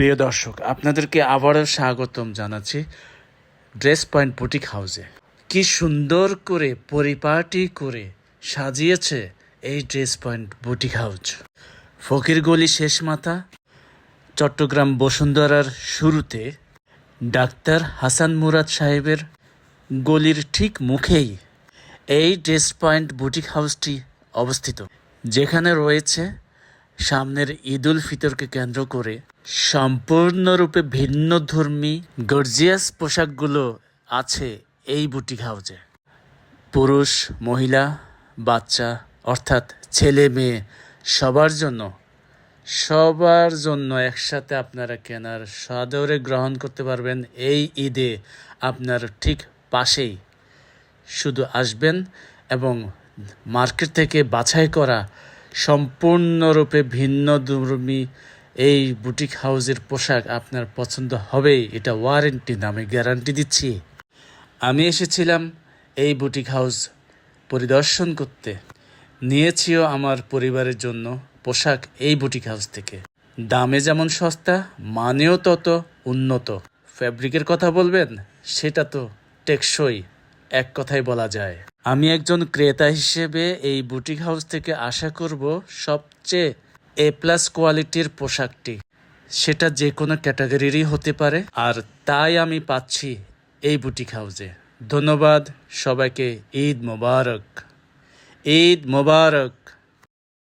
প্রিয় দর্শক, আপনাদেরকে আবারও স্বাগতম জানাচ্ছি ড্রেস পয়েন্ট বুটিক হাউসে। কি সুন্দর করে পরিপাটি করে সাজিয়েছে এই ড্রেস পয়েন্ট বুটিক হাউস। ফকিরগলি শেষ মাথা, চট্টগ্রাম বসুন্ধরার শুরুতে ডাক্তার হাসান মুরাদ সাহেবের গলির ঠিক মুখেই এই ড্রেস পয়েন্ট বুটিক হাউসটি অবস্থিত, যেখানে রয়েছে সামনের ঈদ উল ফিতরকে কেন্দ্র করে সম্পূর্ণরূপে ভিন্নধর্মী গর্জিয়াস পোশাকগুলো আছে এই বুটিক হাউসে। পুরুষ, মহিলা, বাচ্চা অর্থাৎ ছেলে মেয়ে সবার জন্য একসাথে আপনারা কেনার সাদরে গ্রহণ করতে পারবেন। এই ঈদে আপনার ঠিক পাশেই শুধু আসবেন এবং মার্কেট থেকে বাছাই করা সম্পূর্ণরূপে ভিন্নধর্মী এই বুটিক হাউসের পোশাক আপনার পছন্দ হবেই, এটা ওয়ারেন্টি নামে গ্যারান্টি দিচ্ছি। আমি এসেছিলাম এই বুটিক হাউস পরিদর্শন করতে, নিয়েছিও আমার পরিবারের জন্য পোশাক এই বুটিক হাউস থেকে। দামে যেমন সস্তা, মানেও তত উন্নত। ফ্যাব্রিকের কথা বলবেন, সেটা তো টেকসই, এক কথায় বলা যায়। আমি একজন ক্রেতা হিসেবে এই বুটিক হাউস থেকে আশা করব সবচেয়ে A+ কোয়ালিটির পোশাকটি, সেটা যে কোনো ক্যাটাগরিরই হতে পারে, আর তাই আমি পাচ্ছি এই বুটিক হাউসে। ধন্যবাদ সবাইকে। ঈদ মোবারক, ঈদ মোবারক।